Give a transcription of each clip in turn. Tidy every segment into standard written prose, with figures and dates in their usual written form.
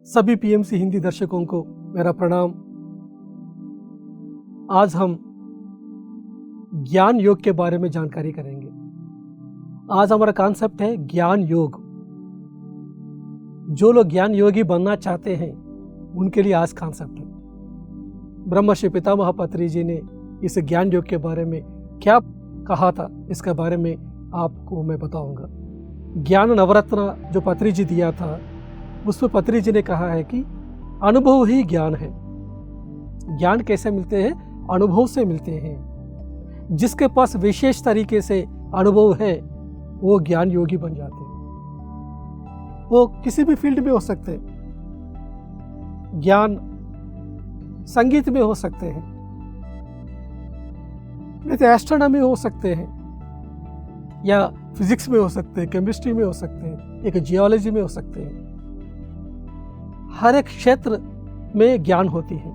सभी पीएमसी हिंदी दर्शकों को मेरा प्रणाम। आज हम ज्ञान योग के बारे में जानकारी करेंगे। आज हमारा कॉन्सेप्ट है ज्ञान योग। जो लोग ज्ञान योगी बनना चाहते हैं उनके लिए आज कॉन्सेप्ट है। ब्रह्मर्षि पितामह पत्री जी ने इस ज्ञान योग के बारे में क्या कहा था, इसके बारे में आपको मैं बताऊंगा। ज्ञान नवरत्न जो पत्री जी दिया था, उसमें पत्री जी ने कहा है कि अनुभव ही ज्ञान है। ज्ञान कैसे मिलते हैं? अनुभव से मिलते हैं। जिसके पास विशेष तरीके से अनुभव है वो ज्ञान योगी बन जाते हैं। वो किसी भी फील्ड में हो सकते हैं। ज्ञान संगीत में हो सकते हैं, जैसे एस्ट्रोनॉमी हो सकते हैं, या फिजिक्स में हो सकते हैं, केमिस्ट्री में हो सकते हैं, एक जियोलॉजी में हो सकते हैं। हर एक क्षेत्र में ज्ञान होती है।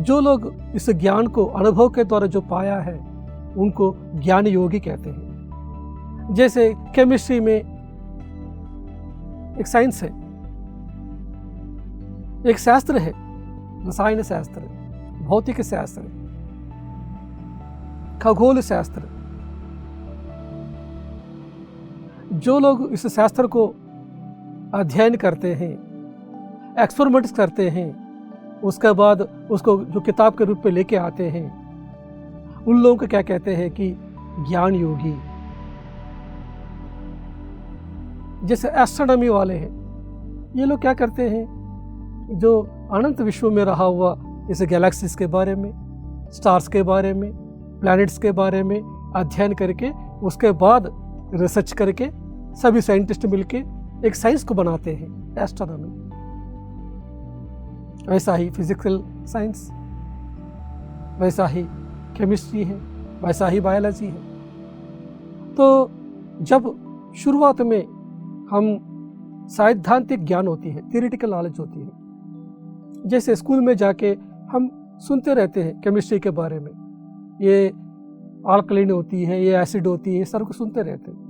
जो लोग इस ज्ञान को अनुभव के द्वारा जो पाया है उनको ज्ञान योगी कहते हैं। जैसे केमिस्ट्री में एक साइंस है, एक शास्त्र है, रसायन शास्त्र, भौतिक शास्त्र, खगोल शास्त्र। जो लोग इस शास्त्र को अध्ययन करते हैं, एक्सपेरिमेंट्स करते हैं, उसके बाद उसको जो किताब के रूप में लेके आते हैं, उन लोगों को क्या कहते हैं कि ज्ञान योगी। जैसे एस्ट्रोनॉमी वाले हैं, ये लोग क्या करते हैं, जो अनंत विश्व में रहा हुआ इस गैलेक्सीज के बारे में, स्टार्स के बारे में, प्लैनेट्स के बारे में अध्ययन करके उसके बाद रिसर्च करके सभी साइंटिस्ट मिलके एक साइंस को बनाते हैं, एस्ट्रोनॉमी। वैसा ही फिजिकल साइंस, वैसा ही केमिस्ट्री है, वैसा ही बायोलॉजी है। तो जब शुरुआत में हम सैद्धांतिक ज्ञान होती है, थियोरेटिकल नॉलेज होती है। जैसे स्कूल में जाके हम सुनते रहते हैं केमिस्ट्री के बारे में, ये अल्कलीन होती है, ये एसिड होती है, सब कुछ सुनते रहते हैं।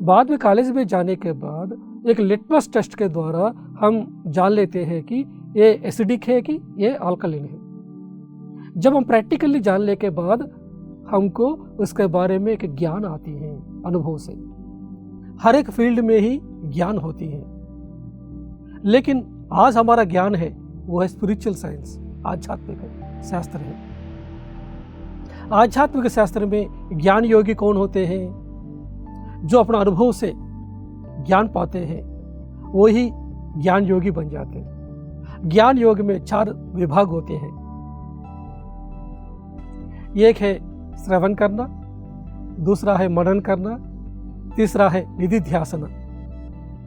बाद में कॉलेज में जाने के बाद एक लिटमस टेस्ट के द्वारा हम जान लेते हैं कि ये एसिडिक है कि ये अल्कलीन है। जब हम प्रैक्टिकली जानने के बाद हमको उसके बारे में एक ज्ञान आती है अनुभव से। हर एक फील्ड में ही ज्ञान होती है, लेकिन आज हमारा ज्ञान है वो है स्पिरिचुअल साइंस, आध्यात्मिक शास्त्र है। आध्यात्मिक शास्त्र में ज्ञान योगी कौन होते हैं? जो अपना अनुभव से ज्ञान पाते हैं वो ही ज्ञान योगी बन जाते हैं। ज्ञान योग में 4 विभाग होते हैं। एक है श्रवण करना, दूसरा है मनन करना, तीसरा है निधिध्यासना।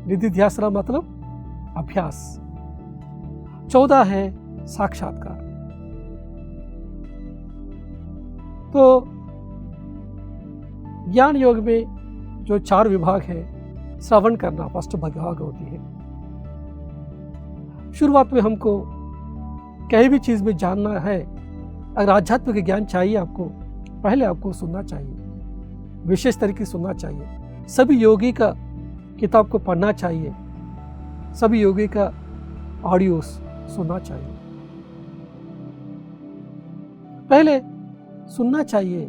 निधिध्यासना मतलब अभ्यास। 14 है साक्षात्कार। तो ज्ञान योग में जो 4 विभाग है, श्रवण करना फर्स्ट विभाग होती है। शुरुआत में हमको कहीं भी चीज में जानना है, अगर आध्यात्मिक ज्ञान चाहिए आपको, पहले आपको सुनना चाहिए, विशेष तरीके से सुनना चाहिए। सभी योगी का किताब को पढ़ना चाहिए, सभी योगी का ऑडियो सुनना चाहिए। पहले सुनना चाहिए,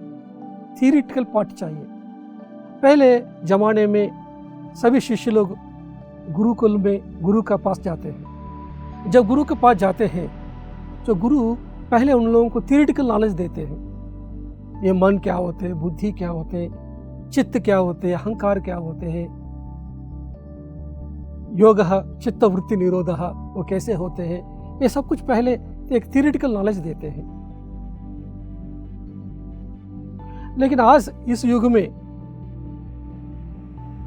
थियरिटिकल पार्ट चाहिए। पहले जमाने में सभी शिष्य लोग गुरुकुल में गुरु का पास जाते हैं। जब गुरु के पास जाते हैं तो गुरु पहले उन लोगों को थियरिटिकल नॉलेज देते हैं। ये मन क्या होते हैं, बुद्धि क्या होते हैं, चित्त क्या होते हैं, अहंकार क्या होते हैं, योगः चित्त वृत्ति निरोधः वो कैसे होते हैं, ये सब कुछ पहले एक थियरिटिकल नॉलेज देते हैं। लेकिन आज इस युग में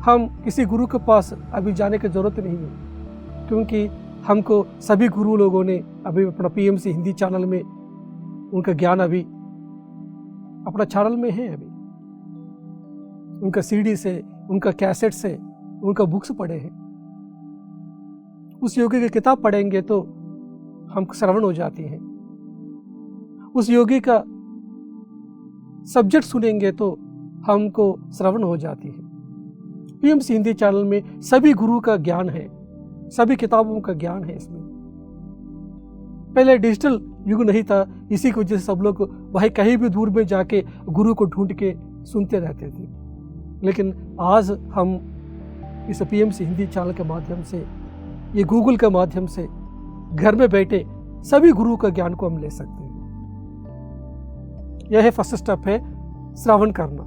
हम किसी गुरु के पास अभी जाने की जरूरत नहीं है, क्योंकि हमको सभी गुरु लोगों ने अभी अपना पीएमसी हिंदी चैनल में उनका ज्ञान अभी अपना चैनल में है। अभी उनका सीडी से, उनका कैसेट से, उनका बुक्स पढ़े हैं। उस योगी की किताब पढ़ेंगे तो हमको श्रवण हो जाती है। उस योगी का सब्जेक्ट सुनेंगे तो हमको श्रवण हो जाती है। पीएमसी हिंदी चैनल में सभी गुरु का ज्ञान है, सभी किताबों का ज्ञान है इसमें। पहले डिजिटल युग नहीं था, इसी की वजह से सब लोग भाई कहीं भी दूर में जाके गुरु को ढूंढ के सुनते रहते थे। लेकिन आज हम इस PMC हिंदी चैनल के माध्यम से, ये गूगल के माध्यम से घर में बैठे सभी गुरु का ज्ञान को हम ले सकते हैं। यह है फर्स्ट स्टेप है श्रवण करना।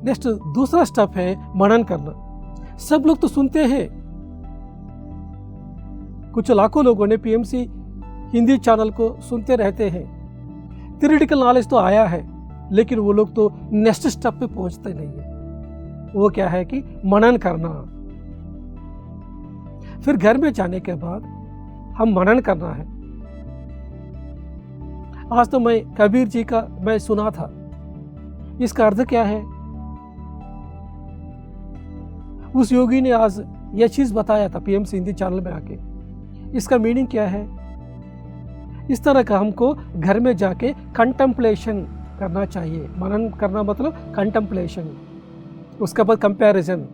नेक्स्ट दूसरा स्टेप है मनन करना। सब लोग तो सुनते हैं, कुछ लाखों लोगों ने PMC हिंदी चैनल को सुनते रहते हैं, थ्योरेटिकल नॉलेज तो आया है, लेकिन वो लोग तो नेक्स्ट स्टेप पे पहुंचते नहीं है। वो क्या है कि मनन करना। फिर घर में जाने के बाद हम मनन करना है। आज तो मैं कबीर जी का मैं सुना था, इसका अर्थ क्या है? उस योगी ने आज यह चीज बताया था PMC हिंदी चैनल में आके, इसका मीनिंग क्या है? इस तरह का हमको घर में जाके कंटेम्पलेशन करना चाहिए। मनन करना मतलब कंटेम्पलेशन, उसके बाद कंपैरिजन।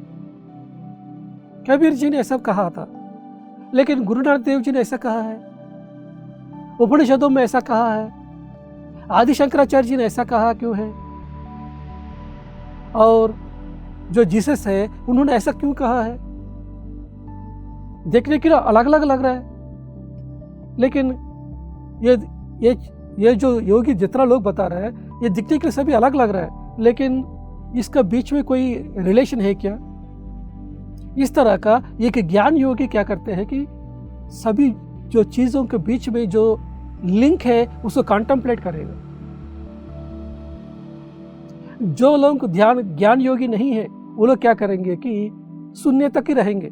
कबीर जी ने ऐसा कहा था, लेकिन गुरु नानक देव जी ने ऐसा कहा है, उपनिषदों में ऐसा कहा है, आदि शंकराचार्य जी ने ऐसा कहा क्यों है? और जो जीसस है उन्होंने ऐसा क्यों कहा है? देखने के लिए अलग अलग लग रहा है, लेकिन ये जो योगी जितना लोग बता रहे हैं, ये दिखने के लिए सभी अलग लग रहा है, लेकिन इसका बीच में कोई रिलेशन है क्या? इस तरह का एक ज्ञान योगी क्या करते हैं कि सभी जो चीजों के बीच में जो लिंक है उसको कॉन्टेम्पलेट करेगा। जो लोग ज्ञान योगी नहीं है, वो लोग क्या करेंगे कि सुनने तक ही रहेंगे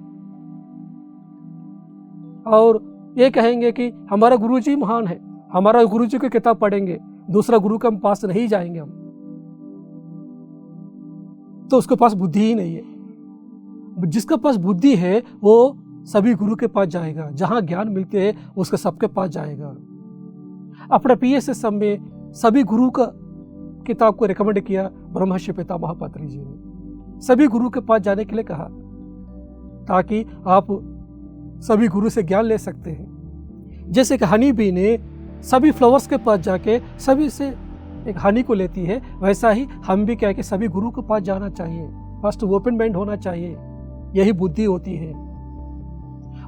और ये कहेंगे कि हमारा गुरुजी महान है, हमारा गुरुजी की किताब पढ़ेंगे, दूसरा गुरु के पास नहीं जाएंगे हम, तो उसके पास बुद्धि ही नहीं है। जिसके पास बुद्धि है वो सभी गुरु के पास जाएगा, जहां ज्ञान मिलते हैं उसके सबके पास जाएगा। अपने PSSM में सभी गुरु का किताब को रिकमेंड किया ब्रह्मर्षि पितामह पत्री जी ने, सभी गुरु के पास जाने के लिए कहा, ताकि आप सभी गुरु से ज्ञान ले सकते हैं। जैसे कि हनी बी ने सभी फ्लावर्स के पास जाके सभी से एक हनी को लेती है, वैसा ही हम भी क्या कि सभी गुरु के पास जाना चाहिए। फर्स्ट ओपन माइंड होना चाहिए, यही बुद्धि होती है।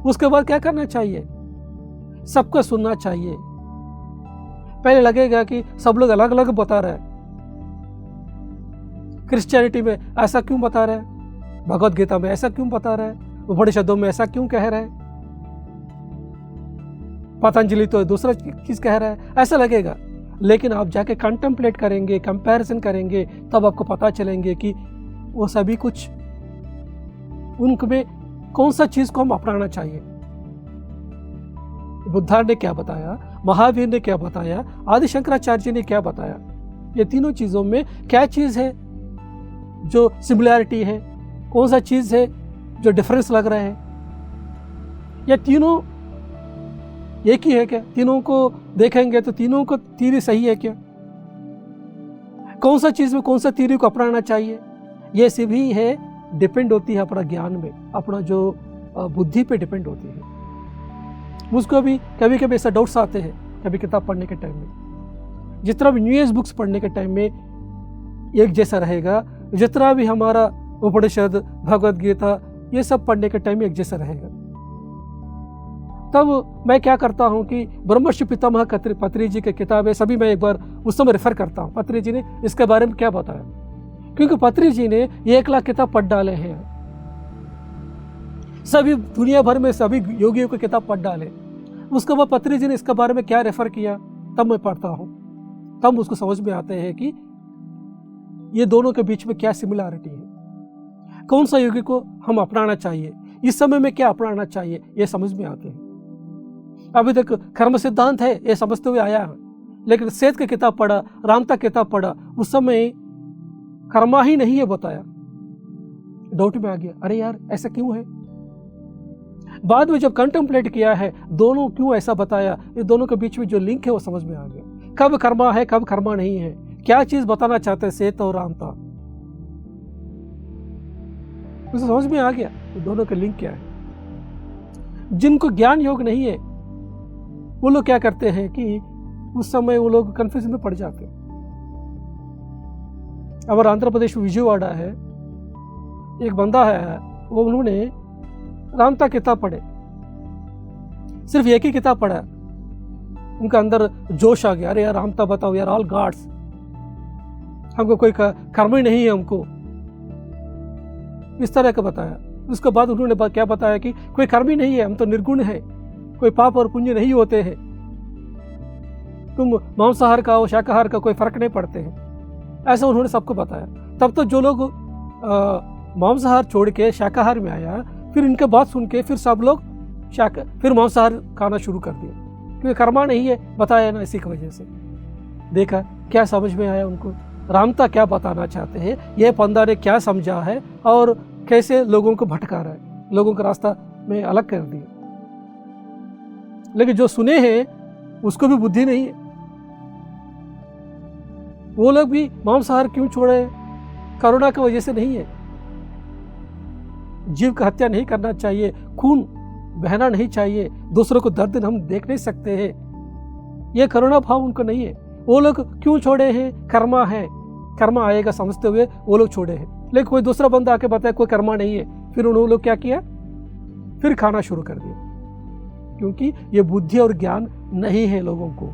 उसके बाद क्या करना चाहिए? सबका सुनना चाहिए। पहले लगेगा कि सब लोग अलग अलग बता रहे हैं, क्रिश्चियनिटी में ऐसा क्यों बता रहे हैं, भगवत गीता में ऐसा क्यों बता रहे हैं, उपनिषदों में ऐसा क्यों कह रहे हैं, पतंजलि तो दूसरा चीज कह रहा है, ऐसा लगेगा। लेकिन आप जाके कंटेम्पलेट करेंगे, कंपैरिजन करेंगे, तब आपको पता चलेंगे कि वो सभी कुछ उनमें कौन सा चीज को हम अपनाना चाहिए। बुद्धा ने क्या बताया, महावीर ने क्या बताया, आदि शंकराचार्य जी ने क्या बताया, ये तीनों चीजों में क्या चीज है जो सिमिलैरिटी है, कौन सा चीज है जो डिफरेंस लग रहा है, या तीनों एक ही है क्या? तीनों को देखेंगे तो तीनों को थ्योरी सही है क्या? कौन सा चीज में कौन सा थ्योरी को अपनाना चाहिए? ये सभी है डिपेंड होती है अपना ज्ञान में, अपना जो बुद्धि पे डिपेंड होती है। मुझको भी कभी कभी ऐसा डाउट्स आते हैं, कभी किताब पढ़ने के टाइम में, जितना भी न्यूएज बुक्स पढ़ने के टाइम में एक जैसा रहेगा, जितना भी हमारा उपनिषद, भगवत गीता, ये सब पढ़ने के टाइम में एक जैसा रहेगा। तब मैं क्या करता हूँ कि ब्रह्मर्षि पितामह पत्री जी की किताबें सभी मैं एक बार उस समय रेफर करता हूँ, पत्री जी ने इसके बारे में क्या बताया, क्योंकि पत्री जी ने 1 लाख किताब पढ़ डाले हैं, सभी दुनिया भर में सभी योगियों की किताब पढ़ डाले। उसके बाद पत्री जी ने इसके बारे में क्या रेफर किया, तब मैं पढ़ता हूँ, तब उसको समझ में आते हैं कि ये दोनों के बीच में क्या सिमिलैरिटी है, कौन सा योगी को हम अपनाना चाहिए, इस समय में क्या अपनाना चाहिए, ये समझ में आते हैं। अभी तक कर्म सिद्धांत है ये समझते हुए आया है, लेकिन सेठ की किताब पढ़ा, रामता किताब पढ़ा, उस समय कर्मा ही नहीं है बताया, डाउट में आ गया, अरे यार ऐसा क्यों है। बाद में जब कंटेम्पलेट किया है दोनों क्यों ऐसा बताया, ये दोनों के बीच में जो लिंक है वो समझ में आ गया, कब कर्मा है कब कर्मा नहीं है, क्या चीज बताना चाहते हैं सेठ और रामता, उसे समझ में आ गया दोनों का लिंक क्या है। जिनको ज्ञान योग नहीं है वो लोग क्या करते हैं कि उस समय वो लोग कंफ्यूजन में पड़ जाते हैं। हमारे आंध्र प्रदेश में विजयवाड़ा है, एक बंदा है, वो उन्होंने रामता किताब पढ़े, सिर्फ एक ही किताब पढ़ा, उनका अंदर जोश आ गया, अरे यार रामता बताओ यार, ऑल गॉड्स, हमको कोई कर्म ही नहीं है, हमको इस तरह का बताया। उसके बाद उन्होंने क्या बताया कि कोई कर्म ही नहीं है, हम तो निर्गुण है, कोई पाप और पुण्य नहीं होते हैं, तुम मांसाहार का और शाकाहार का कोई फर्क नहीं पड़ते हैं, ऐसा उन्होंने सबको बताया। तब तो जो लोग मांसाहार छोड़ के शाकाहार में आया, फिर इनके बात सुन के फिर सब लोग फिर मांसाहार खाना शुरू कर दिया, क्योंकि कर्मा नहीं है बताया ना, इसी की वजह से। देखा क्या समझ में आया उनको, रामता क्या बताना चाहते हैं, ये पंदा ने क्या समझा है और कैसे लोगों को भटका रहा है, लोगों का रास्ता में अलग कर दिया। लेकिन जो सुने हैं उसको भी बुद्धि नहीं है, वो लोग भी मांसाहार क्यों छोड़े, करुणा की वजह से नहीं है। जीव का हत्या नहीं करना चाहिए, खून बहना नहीं चाहिए, दूसरों को दर्द हम देख नहीं सकते हैं, ये करुणा भाव उनको नहीं है। वो लोग क्यों छोड़े हैं, कर्मा है, कर्मा आएगा समझते हुए वो लोग छोड़े हैं। लेकिन कोई दूसरा बंदा आके बताया कोई कर्मा नहीं है, फिर उन्होंने लोग क्या किया, फिर खाना शुरू कर दिया, क्योंकि ये बुद्धि और ज्ञान नहीं है लोगों को।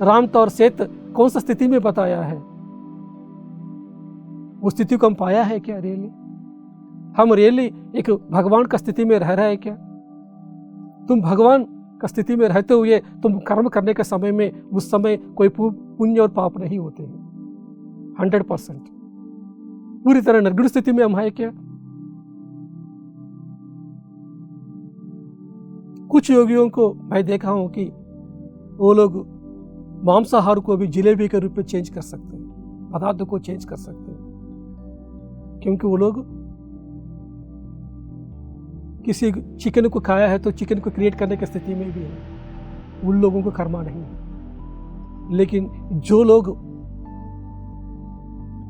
रामता और सेत कौन सा स्थिति में बताया है, उस स्थिति को हम पाया है क्या रियली, हम रियली एक भगवान का स्थिति में रह रहे हैं क्या। तुम भगवान का स्थिति में रहते हुए तुम कर्म करने के समय में उस समय कोई पुण्य और पाप नहीं होते हैं, 100% पूरी तरह निर्गुण स्थिति में हम है क्या। कुछ योगियों को मैं देखा हूं कि वो लोग मांसाहार को भी जिलेबी के रूप में चेंज कर सकते हैं, पदार्थों को चेंज कर सकते हैं, क्योंकि वो लोग किसी चिकन को खाया है तो चिकन को क्रिएट करने की स्थिति में भी है, उन लोगों को कर्मा नहीं है। लेकिन जो लोग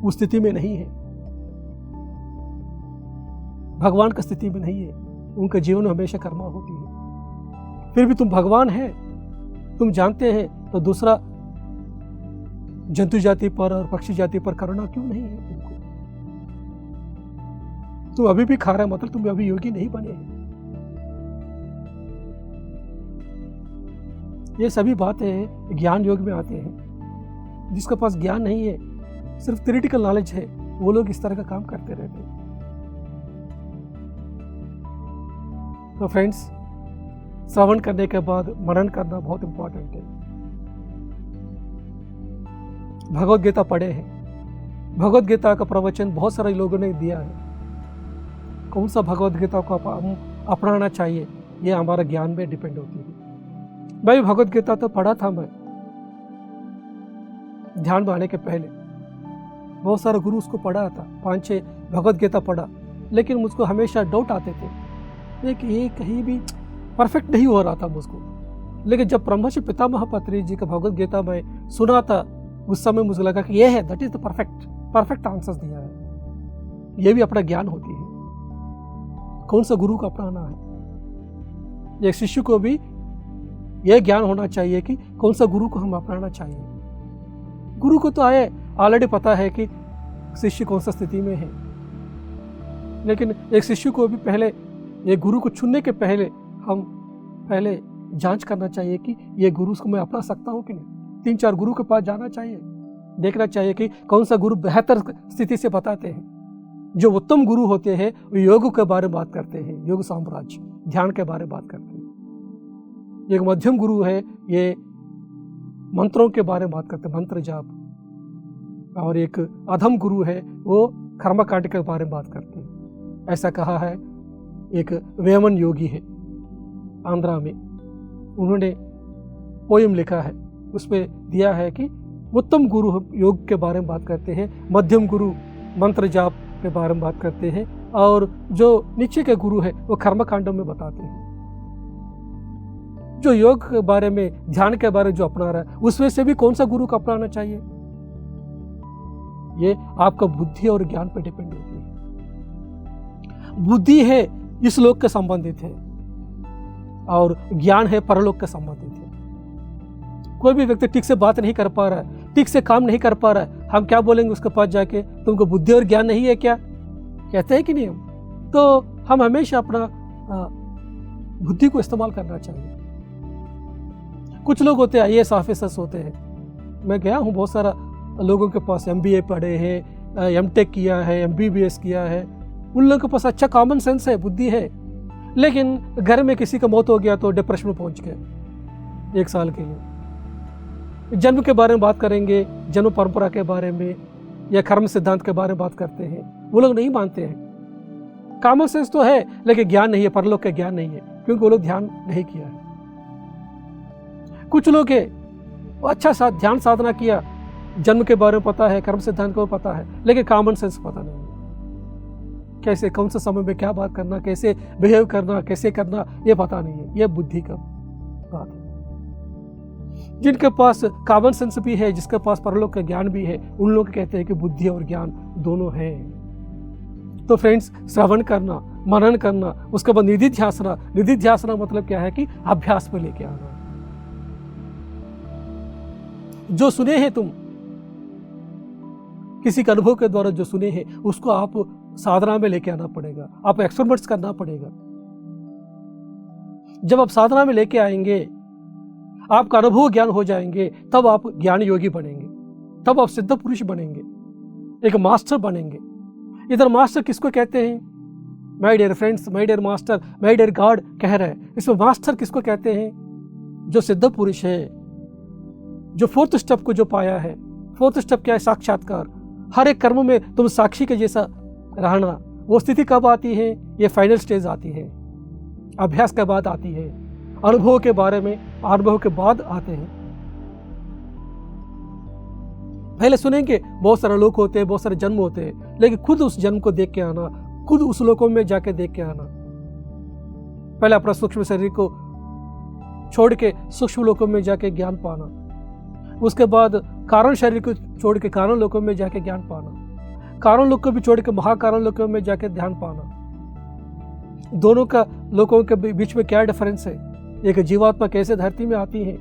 उस स्थिति में नहीं है, भगवान की स्थिति में नहीं है, उनका जीवन में हमेशा कर्मा होती है। फिर भी तुम भगवान है, तुम जानते हैं, तो दूसरा जंतु जाति पर और पक्षी जाति पर करुणा क्यों नहीं है तुमको। तुम अभी भी खा रहे मतलब तुम अभी योगी नहीं बने हैं। ये सभी बातें ज्ञान योग में आते हैं। जिसके पास ज्ञान नहीं है, सिर्फ थ्योरेटिकल नॉलेज है, वो लोग इस तरह का काम करते रहते हैं। तो फ्रेंड्स, श्रवण करने के बाद मनन करना बहुत इंपॉर्टेंट है। भगवद गीता पढ़े हैं, भगवद गीता का प्रवचन बहुत सारे लोगों ने दिया है। कौन सा भगवद गीता को हम अपनाना चाहिए, ये हमारा ज्ञान में डिपेंड होती है। भाई भगवद गीता तो पढ़ा था मैं ध्यान में आने के पहले, बहुत सारे गुरु उसको पढ़ा था, 5-6 भगवद गीता पढ़ा, लेकिन मुझको हमेशा डाउट आते थे कि ये कहीं भी परफेक्ट नहीं हो रहा था मुझको। लेकिन जब ब्रह्मर्षि पितामह पत्री जी का भगवद गीता में सुना था, उस समय मुझे लगा कि ये है, that is the perfect answers दिया है। ये भी अपना ज्ञान होती है, कौन सा गुरु को अपनाना है। एक शिष्य को भी यह ज्ञान होना चाहिए कि कौन सा गुरु को हम अपनाना चाहिए। गुरु को तो ऑलरेडी पता है कि शिष्य कौन सा स्थिति में है, लेकिन एक शिष्य को भी पहले एक गुरु को चुनने के पहले हम पहले जांच करना चाहिए कि ये गुरु को मैं अपना सकता हूँ कि नहीं। 3-4 गुरु के पास जाना चाहिए, देखना चाहिए कि कौन सा गुरु बेहतर स्थिति से बताते हैं। जो उत्तम गुरु होते हैं वो योग के बारे में बात करते हैं, योग साम्राज्य ध्यान के बारे में बात करते हैं। एक मध्यम गुरु है, ये मंत्रों के बारे में बात करते हैं, मंत्र जाप। और एक अधम गुरु है, वो कर्मकांड के बारे में बात करते हैं। ऐसा कहा है एक वेमन योगी है आंध्रा में, उन्होंने पोयम लिखा है, उसमें दिया है कि उत्तम गुरु योग के बारे में बात करते हैं, मध्यम गुरु मंत्र जाप के बारे में बात करते हैं, और जो नीचे के गुरु है वो कर्मकांडों में बताते हैं। जो योग के बारे में, ध्यान के बारे में जो अपना रहा है, उसमें से भी कौन सा गुरु को अपनाना चाहिए, ये आपका बुद्धि और ज्ञान पर डिपेंड होती है। बुद्धि है इस लोक के संबंधित है और ज्ञान है परलोक के संबंधित है। कोई भी व्यक्ति ठीक से बात नहीं कर पा रहा है, ठीक से काम नहीं कर पा रहा है, हम क्या बोलेंगे उसके पास जाके, तुमको बुद्धि और ज्ञान नहीं है क्या? कहते हैं कि नहीं हम? तो हम हमेशा अपना बुद्धि को इस्तेमाल करना चाहिए। कुछ लोग होते हैं IAS ऑफिसर्स होते हैं, मैं गया हूँ बहुत सारा लोगों के पास, MBA पढ़े हैं, MTech किया है, MBBS किया है, उन लोगों के पास अच्छा कॉमन सेंस है, बुद्धि है, लेकिन घर में किसी का मौत हो गया तो डिप्रेशन में पहुंच गए 1 साल के लिए। जन्म के बारे में बात करेंगे, जन्म परंपरा के बारे में या कर्म सिद्धांत के बारे में बात करते हैं, वो लोग नहीं मानते हैं। कॉमन सेंस तो है लेकिन ज्ञान नहीं है, परलोक का ज्ञान नहीं है, क्योंकि वो लोग ध्यान नहीं किया है। कुछ लोग है अच्छा ध्यान साधना किया, जन्म के बारे में पता है, कर्म सिद्धांत को पता है, लेकिन कॉमन सेंस पता नहीं है, कैसे कौन से समय में क्या बात करना, कैसे बिहेव करना, कैसे करना, ये पता नहीं है। ये बुद्धि का बात है। जिनके पास कॉमन सेंस भी है, जिसके पास परलोक का ज्ञान भी है, उन लोग कहते हैं कि बुद्धि और ज्ञान दोनों है। तो फ्रेंड्स, श्रवण करना, मनन करना, उसके बाद निधिध्यासना। निधिध्यासना मतलब क्या है कि अभ्यास में लेके आना। जो सुने हैं तुम, किसी के अनुभव के द्वारा जो सुने हैं, उसको आप साधना में लेके आना पड़ेगा, आप एक्सपेरिमेंट्स करना पड़ेगा। जब आप साधना में लेके आएंगे, आपका अनुभव ज्ञान हो जाएंगे, तब आप ज्ञान योगी बनेंगे, तब आप सिद्ध पुरुष बनेंगे, एक मास्टर बनेंगे। इधर मास्टर किसको कहते हैं? My dear friends, my dear master, my dear God कह रहे हैं। इसमें मास्टर किसको कहते हैं? जो सिद्ध पुरुष है, जो 4th स्टेप को जो पाया है। 4th स्टेप क्या है? साक्षात्कार। हर एक कर्म में तुम साक्षी के जैसा रहना। वो स्थिति कब आती है? ये फाइनल स्टेज आती है, अभ्यास के बाद आती है, अनुभव के बारे में अनुभव के बाद आते हैं। पहले सुनेंगे बहुत सारे लोग होते हैं, बहुत सारे जन्म होते हैं, लेकिन खुद उस जन्म को देख के आना, खुद उस लोकों में जाके देख के आना। पहले अपना सूक्ष्म शरीर को छोड़ के सूक्ष्म लोकों में जाके ज्ञान पाना, उसके बाद कारण शरीर को छोड़ के कारण लोकों में जाके ज्ञान पाना, कारण लोक को भी छोड़ के महाकारण लोकों में जाके ध्यान पाना। दोनों का लोकों के बीच में क्या डिफरेंस है? एक जीवात्मा कैसे धरती में आती है,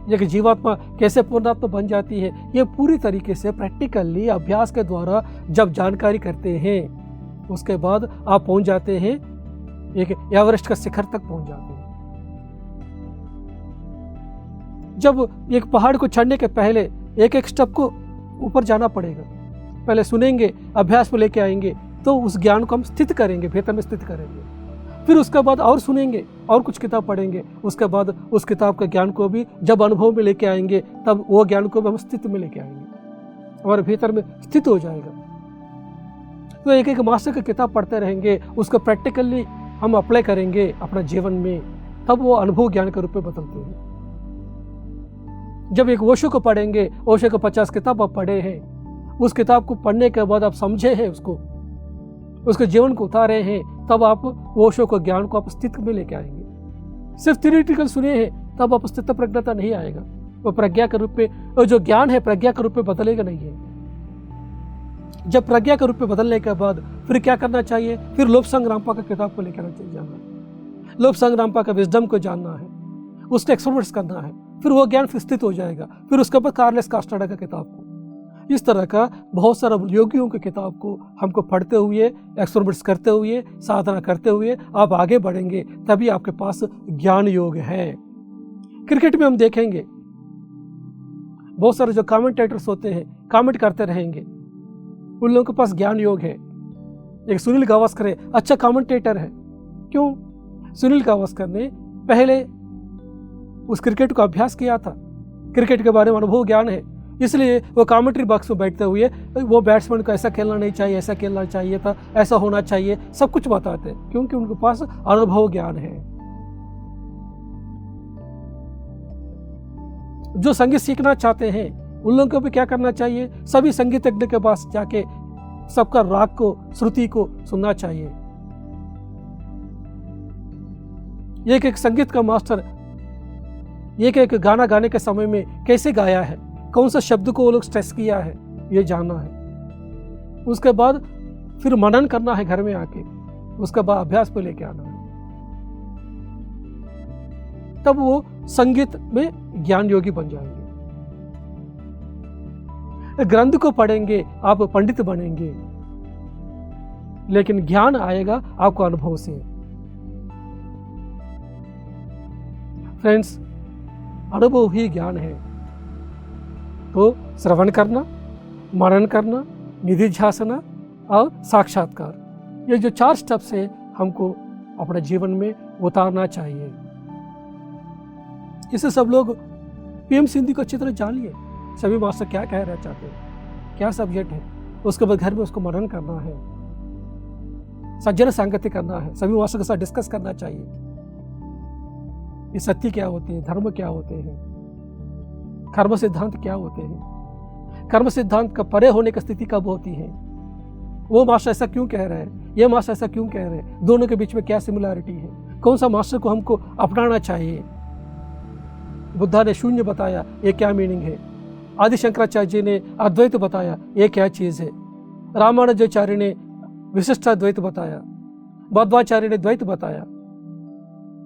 एक जीवात्मा कैसे पूर्णात्मा बन जाती है, ये पूरी तरीके से प्रैक्टिकली अभ्यास के द्वारा जब जानकारी करते हैं, उसके बाद आप पहुंच जाते हैं, एक एवरेस्ट का शिखर तक पहुंच जाते हैं। जब एक पहाड़ को चढ़ने के पहले एक एक स्टेप को ऊपर जाना पड़ेगा। पहले सुनेंगे, अभ्यास में लेके आएंगे, तो उस ज्ञान को हम स्थित करेंगे, भीतर में स्थित करेंगे। फिर उसके बाद और सुनेंगे और कुछ किताब पढ़ेंगे, उसके बाद उस किताब का ज्ञान को भी जब अनुभव में लेके आएंगे, तब वो ज्ञान को भी हम स्थिति में लेके आएंगे और भीतर में स्थित हो जाएगा। तो एक एक मास्टर की किताब पढ़ते रहेंगे, उसको प्रैक्टिकली हम अप्लाई करेंगे अपना जीवन में, तब वो अनुभव ज्ञान के रूप में बदलते हैं। जब एक ओशो को पढ़ेंगे, ओशो को 50 किताब आप पढ़े हैं, उस किताब को पढ़ने के बाद आप समझे हैं उसको, उसके जीवन को उतारे हैं, तब आप ओशो को ज्ञान को आप स्थिति में लेके आएंगे। सिर्फ थ्योरेटिकल सुने हैं तब आप स्थित प्रज्ञता नहीं आएगा, वो प्रज्ञा के रूप में, जो ज्ञान है प्रज्ञा के रूप में बदलेगा नहीं है। जब प्रज्ञा के रूप में बदलने के बाद फिर क्या करना चाहिए? फिर लोपसांग रामपा का किताब को लेकर जाना है, लोपसांग रामपा का विजडम को जानना है, उसके एक्सपेरिमेंट्स करना है, फिर वो ज्ञान स्थित हो जाएगा। फिर उसके बाद कार्लेस कास्टाडा का किताब को, इस तरह का बहुत सारा योगियों की किताब को हमको पढ़ते हुए, एक्सपेरिमेंट्स करते हुए, साधना करते हुए आप आगे बढ़ेंगे, तभी आपके पास ज्ञान योग है। क्रिकेट में हम देखेंगे बहुत सारे जो कमेंटेटर्स होते हैं, कमेंट करते रहेंगे, उन लोगों के पास ज्ञान योग है। एक सुनील गावस्कर है, अच्छा कमेंटेटर है। क्यों? सुनील गावस्कर ने पहले उस क्रिकेट को अभ्यास किया था, क्रिकेट के बारे में अनुभव ज्ञान है, इसलिए वो कमेंट्री बॉक्स में बैठते हुए वो बैट्समैन को ऐसा खेलना नहीं चाहिए, ऐसा खेलना चाहिए था, ऐसा होना चाहिए, सब कुछ बताते हैं, क्योंकि उनके पास अनुभव ज्ञान है। जो संगीत सीखना चाहते हैं उन लोगों को भी क्या करना चाहिए? सभी संगीतज्ञ के पास जाके सबका राग को, श्रुति को सुनना चाहिए। एक एक संगीत का मास्टर एक एक गाना गाने के समय में कैसे गाया है, कौन सा शब्द को वो लोग स्ट्रेस किया है, ये जानना है। उसके बाद फिर मनन करना है घर में आके, उसका बाद अभ्यास पे लेके आना है। तब वो संगीत में ज्ञान योगी बन जाएंगे। ग्रंथ को पढ़ेंगे आप पंडित बनेंगे, लेकिन ज्ञान आएगा आपको अनुभव से। फ्रेंड्स, अनुभव ही ज्ञान है। तो श्रवण करना, मनन करना, निधिध्यासना और साक्षात्कार, ये जो 4 स्टेप्स है हमको अपने जीवन में उतारना चाहिए। इससे सब लोग पीएमसी हिंदी को अच्छी तरह जान लिए, सभी मास्टर क्या कह रहे चाहते हैं, क्या सब्जेक्ट है, उसके बाद घर में उसको मनन करना है, सज्जन संगति करना है, सभी मास्टर के साथ डिस्कस करना चाहिए। ये सत्य क्या होते हैं, धर्म क्या होते हैं, कर्म सिद्धांत क्या होते हैं, कर्म सिद्धांत का परे होने की स्थिति कब होती है, वो मास्टर ऐसा क्यों कह रहे हैं, ये मास्टर ऐसा क्यों कह रहे हैं, दोनों के बीच में क्या सिमिलैरिटी है, कौन सा मास्टर को हमको अपनाना चाहिए। बुद्धा ने शून्य बताया, ये क्या मीनिंग है। आदि शंकराचार्य जी ने अद्वैत बताया, ये क्या चीज़ है। रामानुजाचार्य ने विशिष्टाद्वैत बताया, मध्वाचार्य ने द्वैत बताया।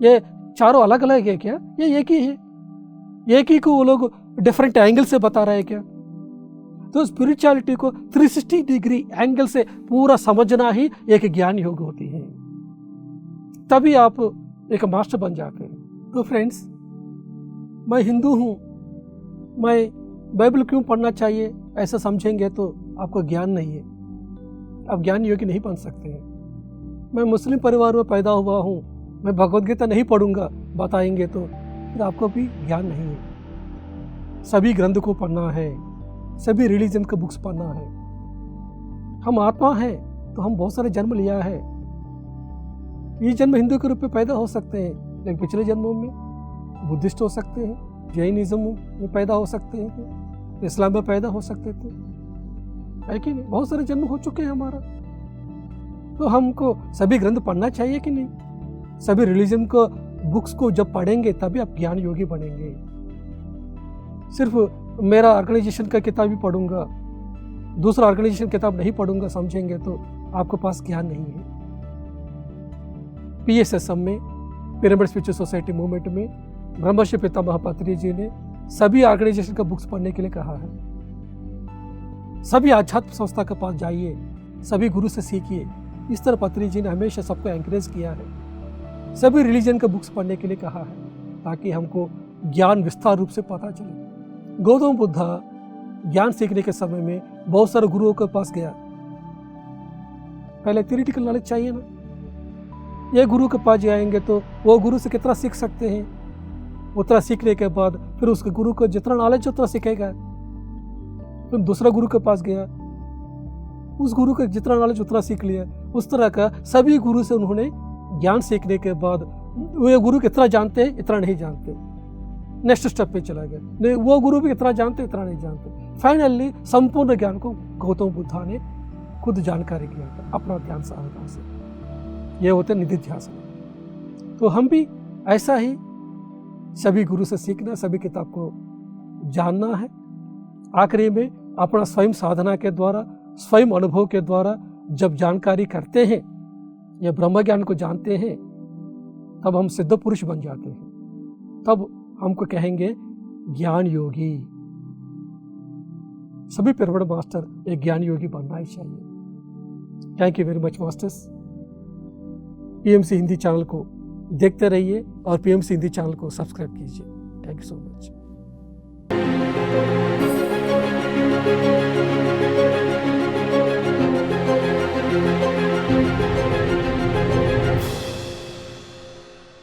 ये चारों अलग अलग है क्या, ये एक ही है। एक ही को वो लोग डिफरेंट एंगल से बता रहे हैं क्या। तो स्पिरिचुअलिटी को 360 डिग्री एंगल से पूरा समझना ही एक ज्ञान योग होती है, तभी आप एक मास्टर बन जाते हैं। तो फ्रेंड्स, मैं हिंदू हूँ, मैं बाइबल क्यों पढ़ना चाहिए, ऐसा समझेंगे तो आपको ज्ञान नहीं है, आप ज्ञान योगी नहीं बन सकते हैं। मैं मुस्लिम परिवार में पैदा हुआ हूँ, मैं भगवद गीता नहीं पढ़ूंगा बताएंगे तो फिर आपको भी ज्ञान नहीं है। सभी ग्रंथ को पढ़ना है, सभी रिलीजन के बुक्स पढ़ना है। हम आत्मा है तो हम बहुत सारे जन्म लिया है। ये जन्म हिंदू के रूप में पैदा हो सकते हैं, लेकिन पिछले जन्मों में बुद्धिस्ट हो सकते हैं, जैनिज्म में पैदा हो सकते हैं, इस्लाम में पैदा हो सकते थे, है कि नहीं। बहुत सारे जन्म हो चुके हैं हमारा। तो हमको सभी ग्रंथ पढ़ना चाहिए कि नहीं। सभी रिलीजन को बुक्स को जब पढ़ेंगे तभी आप ज्ञान योगी बनेंगे। सिर्फ मेरा ऑर्गेनाइजेशन का किताब ही पढ़ूंगा, दूसरा ऑर्गेनाइजेशन किताब नहीं पढ़ूंगा समझेंगे तो आपके पास ज्ञान नहीं है। PSSM में, पिरामिड स्पिरिचुअल सोसाइटी मूवमेंट में, ब्रह्मर्षि पितामह पत्री जी ने सभी ऑर्गेनाइजेशन का बुक्स पढ़ने के लिए कहा है। सभी आध्यात्म संस्था के पास जाइए, सभी गुरु से सीखिए। इस तरह पत्री जी ने हमेशा सबको एंकरेज किया है। सभी रिलीजन के बुक्स पढ़ने के लिए कहा है, ताकि हमको ज्ञान विस्तार रूप से पता चले। गौतम बुद्धा ज्ञान सीखने के समय में बहुत सारे गुरुओं के पास गया। पहले थ्योरेटिकल नॉलेज चाहिए ना। ये गुरु के पास जाएंगे तो वो गुरु से कितना सीख सकते हैं, उतना सीखने के बाद फिर उसके गुरु को जितना नॉलेज उतना सीखेगा। फिर दूसरा गुरु के पास गया, उस गुरु का जितना नॉलेज उतना सीख लिया। उस तरह का सभी गुरु से उन्होंने ज्ञान सीखने के बाद वो गुरु कितना जानते हैं इतना नहीं जानते, नेक्स्ट स्टेप पे चला गया। नहीं, वो गुरु भी इतना जानते इतना नहीं जानते। फाइनली संपूर्ण ज्ञान को गौतम बुद्धा ने खुद जानकारी किया था अपना ध्यान साधना से। ये होते निधिध्यासन। तो हम भी ऐसा ही सभी गुरु से सीखना, सभी किताब को जानना है। आखिरी में अपना स्वयं साधना के द्वारा, स्वयं अनुभव के द्वारा जब जानकारी करते हैं या ब्रह्म ज्ञान को जानते हैं, तब हम सिद्ध पुरुष बन जाते हैं। तब हमको कहेंगे ज्ञान योगी। सभी पिरामिड मास्टर एक ज्ञान योगी बनना ही चाहिए। Thank you very much masters. PMC Hindi channel को देखते रहिए और पीएमसी हिंदी चैनल को सब्सक्राइब कीजिए। Thank you so much.